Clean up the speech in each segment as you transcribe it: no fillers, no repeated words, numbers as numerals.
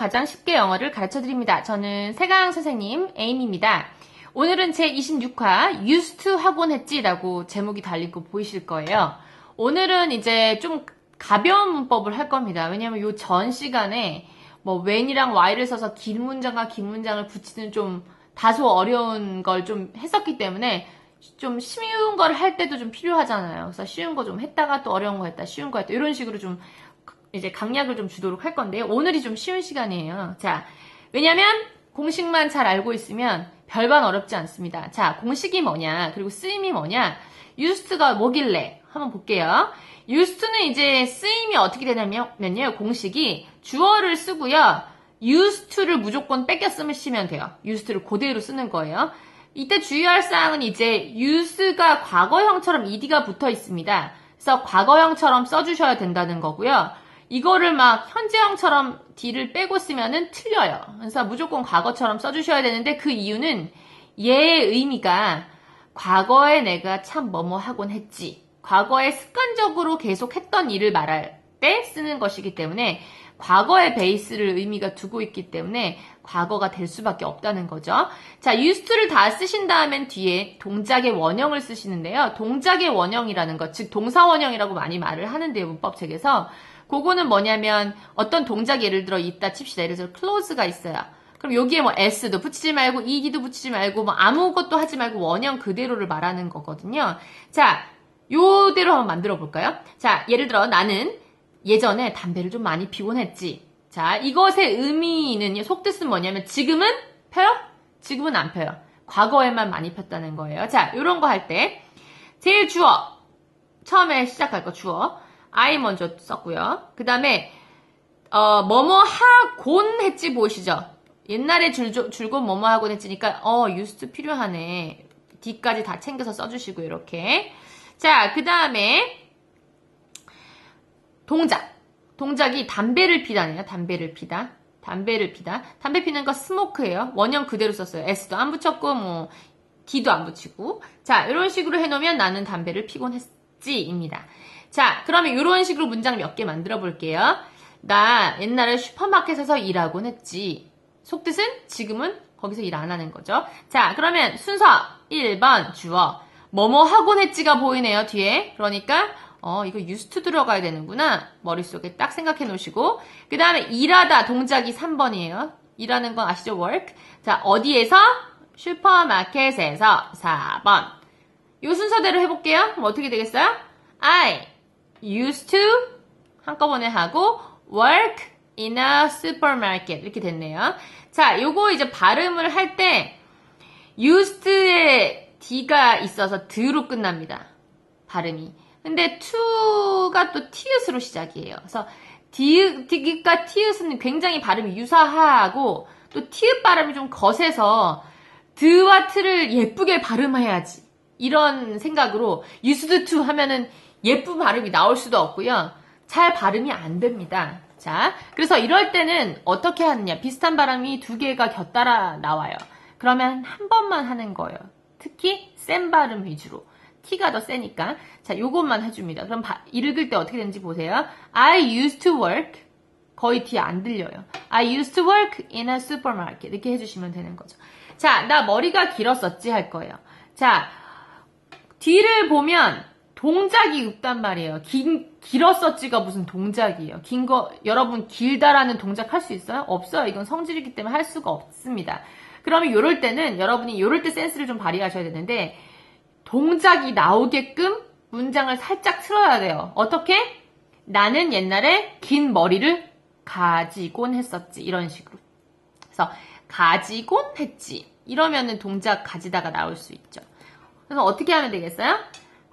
가장 쉽게 영어를 가르쳐 드립니다. 저는 세강 선생님 에임입니다. 오늘은 제 26화 used to 하곤 했지라고 제목이 달린 거 보이실 거예요. 오늘은 이제 좀 가벼운 문법을 할 겁니다. 왜냐면 요 전 시간에 뭐 when이랑 why를 써서 긴 문장과 긴 문장을 붙이는 좀 다소 어려운 걸 좀 했었기 때문에 좀 쉬운 걸 할 때도 좀 필요하잖아요. 그래서 쉬운 거 좀 했다가 또 어려운 거 했다, 쉬운 거 했다 이런 식으로 좀 이제 강약을 좀 주도록 할 건데요. 오늘이 좀 쉬운 시간이에요. 자, 왜냐면 공식만 잘 알고 있으면 별반 어렵지 않습니다. 자, 공식이 뭐냐, 그리고 쓰임이 뭐냐, used가 뭐길래 한번 볼게요. used는 이제 쓰임이 어떻게 되냐면요. 공식이 주어를 쓰고요. used to를 무조건 뺏겨 쓰시면 돼요. used를 그대로 쓰는 거예요. 이때 주의할 사항은 이제 use가 과거형처럼 ed가 붙어 있습니다. 그래서 과거형처럼 써주셔야 된다는 거고요. 이거를 막 현재형처럼 d를 빼고 쓰면은 틀려요. 그래서 무조건 과거처럼 써주셔야 되는데 그 이유는 얘의 의미가 과거에 내가 참 뭐뭐 하곤 했지. 과거에 습관적으로 계속 했던 일을 말할 때 쓰는 것이기 때문에 과거의 베이스를 의미가 두고 있기 때문에 과거가 될 수밖에 없다는 거죠. 자, used to를 다 쓰신 다음엔 뒤에 동작의 원형을 쓰시는데요. 동작의 원형이라는 것, 즉 동사원형이라고 많이 말을 하는데요. 문법책에서. 그거는 뭐냐면 어떤 동작 예를 들어 있다 칩시다. 예를 들어 close가 있어요. 그럼 여기에 뭐 s도 붙이지 말고 ed도 붙이지 말고 뭐 아무것도 하지 말고 원형 그대로를 말하는 거거든요. 자, 요대로 한번 만들어 볼까요? 자, 예를 들어 나는 예전에 담배를 좀 많이 피곤 했지. 자, 이것의 의미는요. 속뜻은 뭐냐면 지금은 펴요? 지금은 안 펴요. 과거에만 많이 폈다는 거예요. 자, 요런 거 할 때 제일 주어. 처음에 시작할 거 주어. I 먼저 썼고요. 그 다음에 뭐뭐 하곤 했지 보이시죠? 옛날에 줄곧 뭐뭐 하곤 했지니까 used 필요하네. D까지 다 챙겨서 써주시고 이렇게. 자, 그 다음에 동작이 담배를 피다네요. 담배를 피다. 담배 피는 거 스모크예요. 원형 그대로 썼어요. S도 안 붙였고 뭐 D도 안 붙이고. 자, 이런 식으로 해놓으면 나는 담배를 피곤 했지입니다. 자, 그러면 이런 식으로 문장 몇 개 만들어 볼게요. 나 옛날에 슈퍼마켓에서 일하곤 했지. 속뜻은 지금은 거기서 일 안 하는 거죠. 자, 그러면 순서 1번 주어. 뭐뭐 하곤 했지가 보이네요, 뒤에. 그러니까 이거 used to 들어가야 되는구나. 머릿속에 딱 생각해 놓으시고. 그 다음에 일하다 동작이 3번이에요. 일하는 건 아시죠? work. 자, 어디에서? 슈퍼마켓에서 4번. 요 순서대로 해볼게요. 그럼 어떻게 되겠어요? I used to 한꺼번에 하고 work in a supermarket 이렇게 됐네요. 자, 요거 이제 발음을 할 때 used에 d가 있어서 드로 끝납니다. 발음이. 근데 to가 또 tius로 시작이에요. 그래서 d가 tius는 굉장히 발음이 유사하고 또 tius 발음이 좀 거세서 드와 t를 예쁘게 발음해야지. 이런 생각으로 used to 하면은 예쁜 발음이 나올 수도 없고요. 잘 발음이 안 됩니다. 자, 그래서 이럴 때는 어떻게 하느냐. 비슷한 발음이 두 개가 곁따라 나와요. 그러면 한 번만 하는 거예요. 특히 센 발음 위주로. T가 더 세니까. 자, 요것만 해줍니다. 그럼 읽을 때 어떻게 되는지 보세요. I used to work. 거의 뒤에 안 들려요. I used to work in a supermarket. 이렇게 해주시면 되는 거죠. 자, 나 머리가 길었었지 할 거예요. 자, 뒤를 보면 동작이 없단 말이에요. 길었었지가 무슨 동작이에요. 긴 거, 여러분 길다라는 동작 할 수 있어요? 없어요. 이건 성질이기 때문에 할 수가 없습니다. 그러면 요럴 때는 여러분이 요럴 때 센스를 좀 발휘하셔야 되는데 동작이 나오게끔 문장을 살짝 틀어야 돼요. 어떻게? 나는 옛날에 긴 머리를 가지곤 했었지. 이런 식으로. 그래서 가지곤 했지. 이러면은 동작 가지다가 나올 수 있죠. 그래서 어떻게 하면 되겠어요?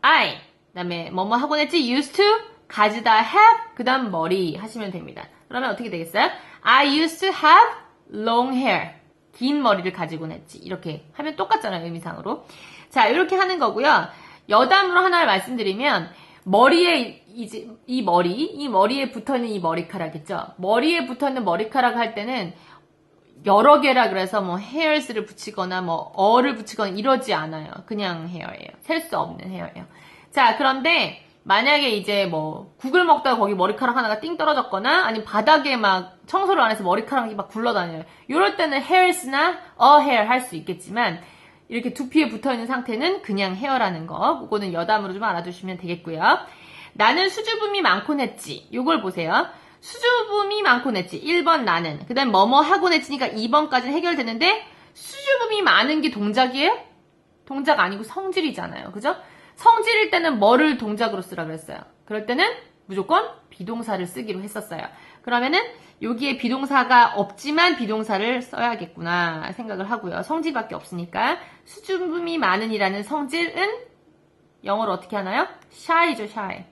I 그다음에 뭐뭐 하곤 했지 used to 가지다 have 그다음 머리 하시면 됩니다. 그러면 어떻게 되겠어요? I used to have long hair 긴 머리를 가지곤 했지. 이렇게 하면 똑같잖아요. 의미상으로. 자, 이렇게 하는 거고요. 여담으로 하나를 말씀드리면 머리에 이제 이 머리에 붙어있는 이 머리카락 있죠. 머리에 붙어있는 머리카락 할 때는 여러 개라 그래서 뭐 hairs를 붙이거나 뭐 어를 붙이거나 이러지 않아요. 그냥 hair예요. 셀 수 없는 hair예요. 자, 그런데 만약에 이제 뭐 국을 먹다가 거기 머리카락 하나가 띵 떨어졌거나 아니면 바닥에 막 청소를 안 해서 머리카락이 막 굴러다녀요. 이럴 때는 hairs나 a hair 할 수 있겠지만 이렇게 두피에 붙어있는 상태는 그냥 헤어라는 거. 그거는 여담으로 좀 알아두시면 되겠고요. 나는 수줍음이 많곤 했지. 요걸 보세요. 수줍음이 많곤 했지. 1번 나는. 그 다음 뭐뭐 하곤 했지니까 2번까지는 해결되는데 수줍음이 많은 게 동작이에요? 동작 아니고 성질이잖아요. 그죠? 성질일 때는 뭐를 동작으로 쓰라 그랬어요? 그럴 때는 무조건 비동사를 쓰기로 했었어요. 그러면은 여기에 비동사가 없지만 비동사를 써야겠구나 생각을 하고요. 성질밖에 없으니까 수줍음이 많은이라는 성질은 영어로 어떻게 하나요? shy죠, shy.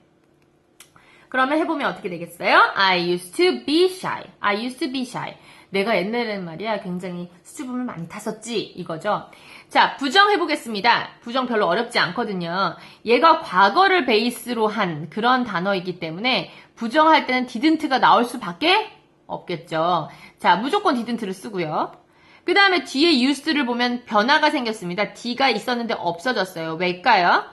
그러면 해보면 어떻게 되겠어요? I used to be shy. I used to be shy. 내가 옛날에는 말이야 굉장히 수줍음을 많이 탔었지 이거죠. 자, 부정해보겠습니다. 부정 별로 어렵지 않거든요. 얘가 과거를 베이스로 한 그런 단어이기 때문에 부정할 때는 didn't가 나올 수밖에 없겠죠. 자, 무조건 didn't를 쓰고요. 그 다음에 뒤에 used를 보면 변화가 생겼습니다. d가 있었는데 없어졌어요. 왜일까요?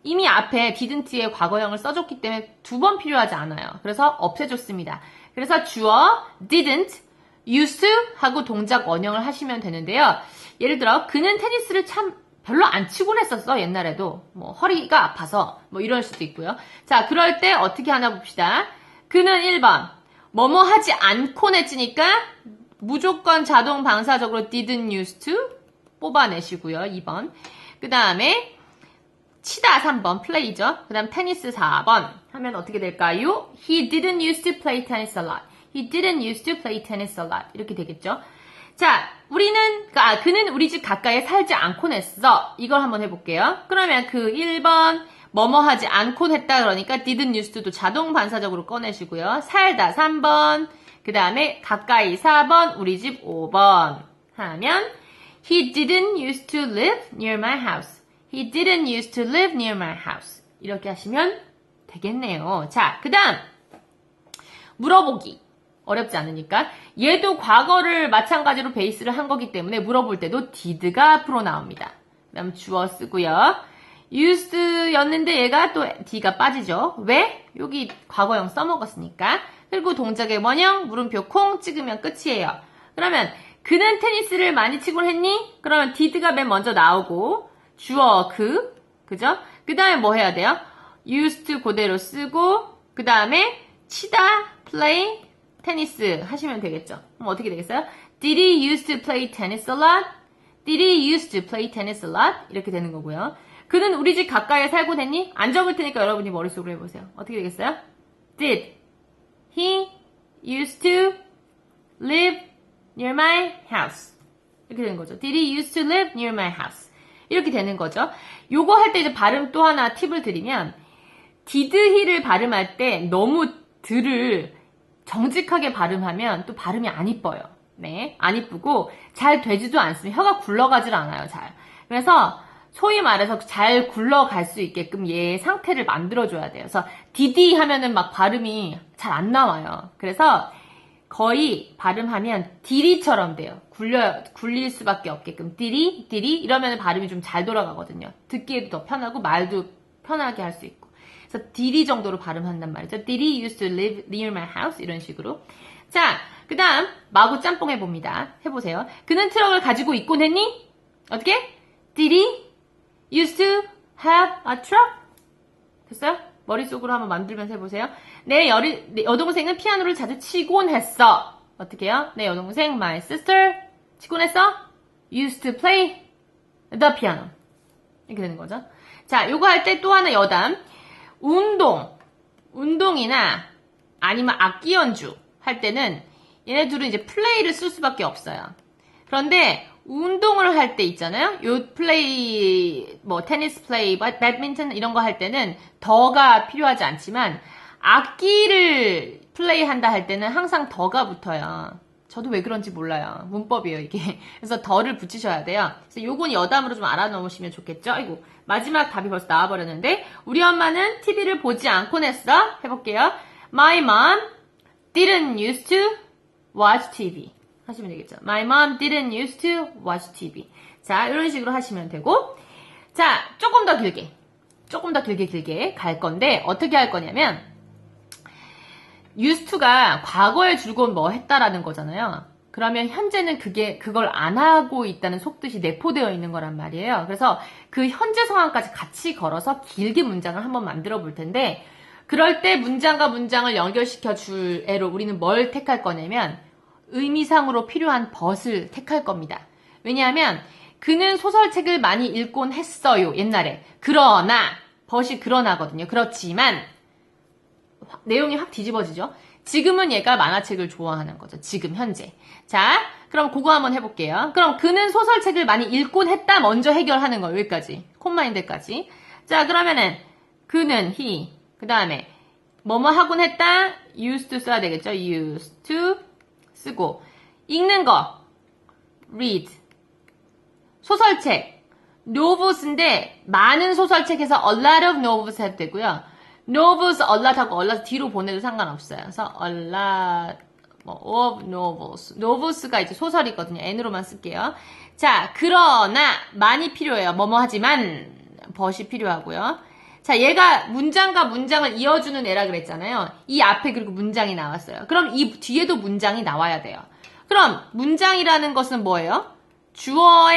이미 앞에 didn't의 과거형을 써줬기 때문에 두 번 필요하지 않아요. 그래서 없애줬습니다. 그래서 주어 didn't, used to 하고 동작 원형을 하시면 되는데요. 예를 들어 그는 테니스를 참 별로 안 치곤 했었어. 옛날에도 뭐 허리가 아파서 뭐 이럴 수도 있고요. 자, 그럴 때 어떻게 하나 봅시다. 그는 1번 뭐뭐 하지 않곤 했지니까 무조건 자동 방사적으로 didn't used to 뽑아내시고요. 2번. 그 다음에 치다 3번 플레이죠. 그 다음 테니스 4번 하면 어떻게 될까요? He didn't used to play tennis a lot. He didn't used to play tennis a lot. 이렇게 되겠죠. 자, 그는 우리 집 가까이에 살지 않곤 했어. 이걸 한번 해볼게요. 그러면 그 1번 뭐뭐 하지 않곤 했다 그러니까 didn't used to도 자동 반사적으로 꺼내시고요. 살다 3번, 그 다음에 가까이 4번, 우리 집 5번 하면 He didn't used to live near my house. He didn't used to live near my house. 이렇게 하시면 되겠네요. 자, 그 다음 물어보기. 어렵지 않으니까. 얘도 과거를 마찬가지로 베이스를 한 거기 때문에 물어볼 때도 did가 앞으로 나옵니다. 그 다음 주어 쓰고요. used였는데 얘가 또 d가 빠지죠. 왜? 여기 과거형 써먹었으니까. 그리고 동작의 원형, 물음표 콩 찍으면 끝이에요. 그러면 그는 테니스를 많이 치곤 했니? 그러면 did가 맨 먼저 나오고 주어 그죠? 그 다음에 뭐 해야 돼요? used 그대로 쓰고 그 다음에 치다, play, 테니스 하시면 되겠죠. 그럼 어떻게 되겠어요? Did he used to play tennis a lot? Did he used to play tennis a lot? 이렇게 되는 거고요. 그는 우리 집 가까이에 살고 했니? 안 적을 테니까 여러분이 머릿속으로 해보세요. 어떻게 되겠어요? Did he used to live near my house? 이렇게 되는 거죠. Did he used to live near my house? 이렇게 되는 거죠. 요거 할 때 이제 발음 또 하나 팁을 드리면 did he를 발음할 때 너무 들을 정직하게 발음하면 또 발음이 안 이뻐요. 네, 안 이쁘고 잘 되지도 않습니다. 혀가 굴러가질 않아요, 잘. 그래서 소위 말해서 잘 굴러갈 수 있게끔 얘의 상태를 만들어줘야 돼요. 그래서 디디 하면은 막 발음이 잘 안 나와요. 그래서 거의 발음하면 디리처럼 돼요. 굴릴 수밖에 없게끔 디리 이러면 발음이 좀 잘 돌아가거든요. 듣기에도 더 편하고 말도 편하게 할 수 있고. 그래서 디리 정도로 발음한단 말이죠. Did he used to live near my house? 이런 식으로. 자, 그 다음 마구 짬뽕 해봅니다. 해보세요. 그는 트럭을 가지고 있곤 했니? 어떻게? Did he used to have a truck? 됐어요? 머릿속으로 한번 만들면서 해보세요. 내 여동생은 피아노를 자주 치곤 했어. 어떻게 해요? 내 여동생, my sister, 치곤 했어? used to play the piano. 이렇게 되는 거죠. 자, 요거 할 때 또 하나 여담. 운동이나 아니면 악기 연주 할 때는 얘네 둘은 이제 플레이를 쓸 수밖에 없어요. 그런데 운동을 할 때 있잖아요. 요 플레이, 뭐 테니스 플레이, 배드민턴 이런 거 할 때는 더가 필요하지 않지만 악기를 플레이한다 할 때는 항상 더가 붙어요. 저도 왜 그런지 몰라요. 문법이에요, 이게. 그래서 더를 붙이셔야 돼요. 그래서 요건 여담으로 좀 알아놓으시면 좋겠죠? 아이고, 마지막 답이 벌써 나와버렸는데 우리 엄마는 TV를 보지 않곤 했어. 해볼게요. My mom didn't used to watch TV. 하시면 되겠죠. My mom didn't used to watch TV. 자, 이런 식으로 하시면 되고 자, 조금 더 길게 조금 더 길게 갈 건데 어떻게 할 거냐면 used to가 과거의 줄곧 뭐 했다라는 거잖아요. 그러면 현재는 그걸 안 하고 있다는 속뜻이 내포되어 있는 거란 말이에요. 그래서 그 현재 상황까지 같이 걸어서 길게 문장을 한번 만들어 볼 텐데 그럴 때 문장과 문장을 연결시켜 줄 애로 우리는 뭘 택할 거냐면 의미상으로 필요한 but을 택할 겁니다. 왜냐하면 그는 소설책을 많이 읽곤 했어요. 옛날에. 그러나 but이 그러나거든요. 그렇지만 내용이 확 뒤집어지죠. 지금은 얘가 만화책을 좋아하는 거죠. 지금 현재. 자, 그럼 그거 한번 해볼게요. 그럼 그는 소설책을 많이 읽곤 했다 먼저 해결하는 거 여기까지. 콤마인드까지. 자, 그러면은 그는 he 그 다음에 뭐뭐 하곤 했다 used to 써야 되겠죠. used to 쓰고 읽는 거 read 소설책 novels인데 많은 소설책에서 a lot of novels 해도 되고요. novels a lot 하고 a lot 뒤로 보내도 상관없어요. 그래서 a lot of novels. novels가 이제 소설이거든요. n으로만 쓸게요. 자, 그러나 많이 필요해요. 뭐뭐 하지만 but이 필요하고요. 자, 얘가 문장과 문장을 이어주는 애라 그랬잖아요. 이 앞에 그리고 문장이 나왔어요. 그럼 이 뒤에도 문장이 나와야 돼요. 그럼 문장이라는 것은 뭐예요? 주어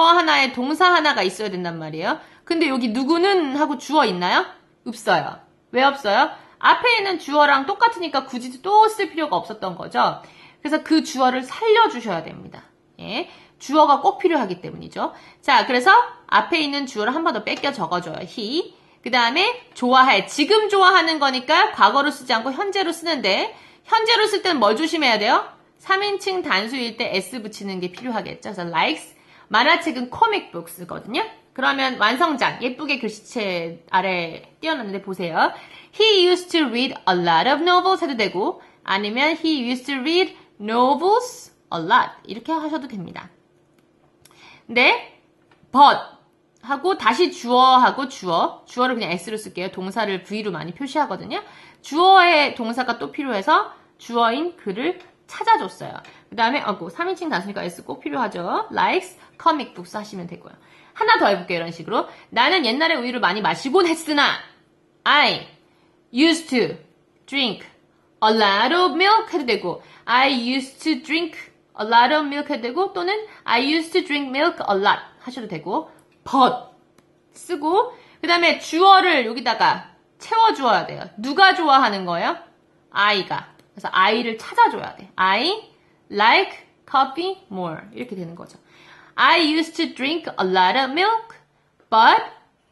하나에 동사 하나가 있어야 된단 말이에요. 근데 여기 누구는 하고 주어 있나요? 없어요. 왜 없어요? 앞에 있는 주어랑 똑같으니까 굳이 또 쓸 필요가 없었던 거죠. 그래서 그 주어를 살려주셔야 됩니다. 예, 주어가 꼭 필요하기 때문이죠. 자, 그래서 앞에 있는 주어를 한 번 더 뺏겨 적어줘요. he. 그 다음에 좋아해. 지금 좋아하는 거니까 과거로 쓰지 않고 현재로 쓰는데 현재로 쓸 때는 뭘 조심해야 돼요? 3인칭 단수일 때 s 붙이는 게 필요하겠죠. 그래서 likes. 만화책은 comic books거든요. 그러면 완성작 예쁘게 글씨체 아래 띄워놨는데 보세요. He used to read a lot of novels 해도 되고 아니면 he used to read novels a lot 이렇게 하셔도 됩니다. 근데 but 하고 다시 주어하고 주어를 그냥 s로 쓸게요. 동사를 v로 많이 표시하거든요. 주어의 동사가 또 필요해서 주어인 그를 찾아줬어요. 그 다음에 3인칭 단수니까 s 꼭 필요하죠. likes, comic books 하시면 되고요. 하나 더 해볼게요. 이런 식으로. 나는 옛날에 우유를 많이 마시곤 했으나 I used to drink a lot of milk 해도 되고 I used to drink a lot of milk 해도 되고 또는 I used to drink milk a lot 하셔도 되고 but 쓰고 그 다음에 주어를 여기다가 채워주어야 돼요. 누가 좋아하는 거예요? I가. 그래서 I를 찾아줘야 돼. I like coffee more 이렇게 되는 거죠. I used to drink a lot of milk, but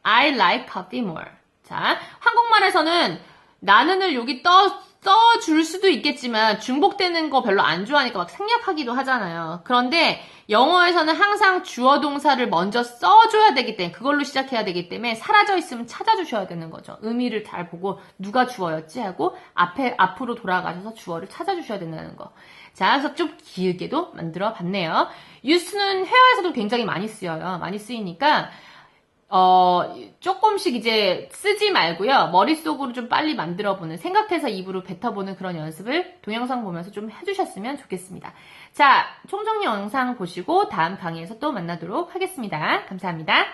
I like coffee more. 자, 한국말에서는 나는을 여기 써줄 수도 있겠지만 중복되는 거 별로 안 좋아하니까 막 생략하기도 하잖아요. 그런데 영어에서는 항상 주어 동사를 먼저 써줘야 되기 때문에 그걸로 시작해야 되기 때문에 사라져 있으면 찾아주셔야 되는 거죠. 의미를 잘 보고 누가 주어였지 하고 앞으로 돌아가셔서 주어를 찾아주셔야 된다는 거. 자, 그래서 좀 길게도 만들어 봤네요. use는 회화에서도 굉장히 많이 쓰여요. 많이 쓰이니까 조금씩 이제 쓰지 말고요. 머릿속으로 좀 빨리 만들어보는, 생각해서 입으로 뱉어보는 그런 연습을 동영상 보면서 좀 해주셨으면 좋겠습니다. 자, 총정리 영상 보시고 다음 강의에서 또 만나도록 하겠습니다. 감사합니다.